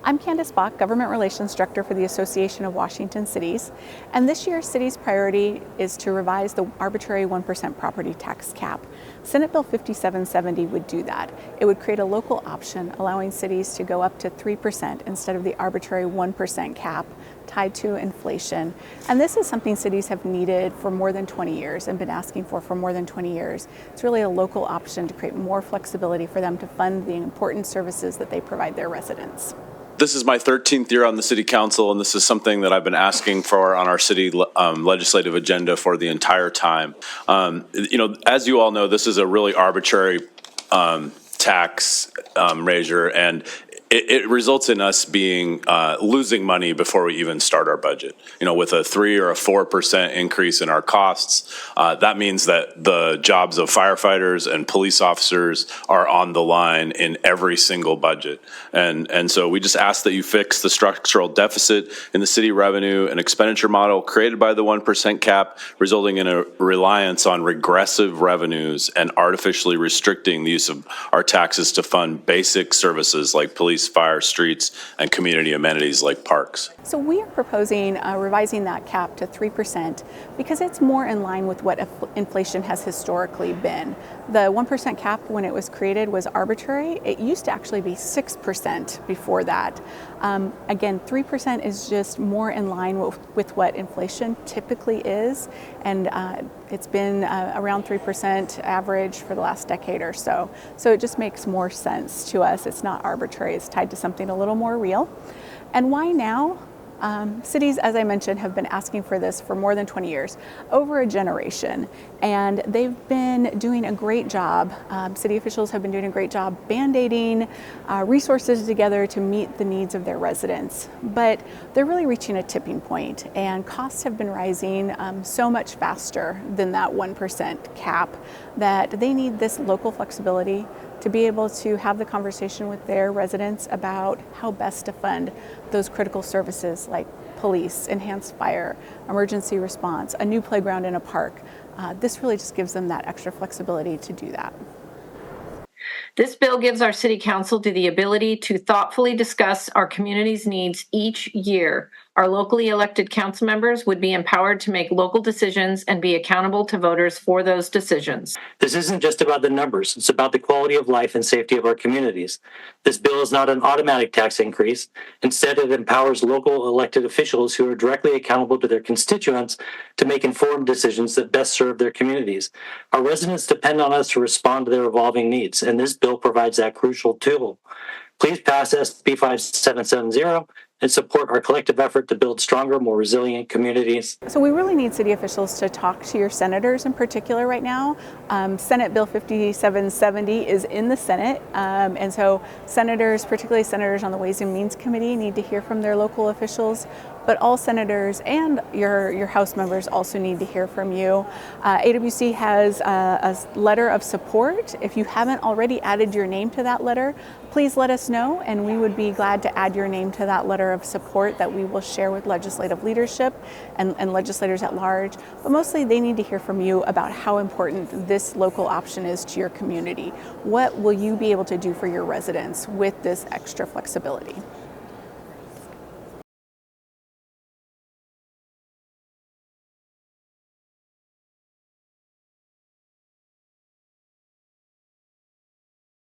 I'm Candice Bock, Government Relations Director for the Association of Washington Cities, and this year's city's priority is to revise the arbitrary 1% property tax cap. Senate Bill 5770 would do that. It would create a local option allowing cities to go up to 3% instead of the arbitrary 1% cap tied to inflation. And this is something cities have needed for more than 20 years and been asking for more than 20 years. It's really a local option to create more flexibility for them to fund the important services that they provide their residents. This is my 13th year on the City Council, and this is something that I've been asking for on our city legislative agenda for the entire time. As you all know, this is a really arbitrary tax measure, and it results in us being losing money before we even start our budget. With a 3 or a 4% increase in our costs, that means that the jobs of firefighters and police officers are on the line in every single budget. And so we just ask that you fix the structural deficit in the city revenue and expenditure model created by the 1% cap, resulting in a reliance on regressive revenues and artificially restricting the use of our taxes to fund basic services like police, fire, streets, and community amenities like parks. So we are proposing revising that cap to 3% because it's more in line with what inflation has historically been. The 1% cap, when it was created, was arbitrary. It used to actually be 6% before that. Again, 3% is just more in line with what inflation typically is, and it's been around 3% average for the last decade or so. So it just makes more sense to us. It's not arbitrary. It's tied to something a little more real. And why now? Cities, as I mentioned, have been asking for this for more than 20 years, over a generation, and they've been doing a great job. City officials have been doing a great job band-aiding resources together to meet the needs of their residents. But they're really reaching a tipping point, and costs have been rising so much faster than that 1% cap that they need this local flexibility to be able to have the conversation with their residents about how best to fund those critical services like police, enhanced fire, emergency response, a new playground in a park. This really just gives them that extra flexibility to do that. This bill gives our City Council the ability to thoughtfully discuss our community's needs each year. Our locally elected council members would be empowered to make local decisions and be accountable to voters for those decisions. This isn't just about the numbers. It's about the quality of life and safety of our communities. This bill is not an automatic tax increase. Instead, it empowers local elected officials who are directly accountable to their constituents to make informed decisions that best serve their communities. Our residents depend on us to respond to their evolving needs, and this bill provides that crucial tool. Please pass SB 5770 and support our collective effort to build stronger, more resilient communities. So we really need city officials to talk to your senators in particular right now. Senate Bill 5770 is in the Senate, and so senators, particularly senators on the Ways and Means Committee, need to hear from their local officials. But all senators and your House members also need to hear from you. AWC has a letter of support. If you haven't already added your name to that letter, please let us know, and we would be glad to add your name to that letter of support that we will share with legislative leadership and legislators at large. But mostly they need to hear from you about how important this local option is to your community. What will you be able to do for your residents with this extra flexibility?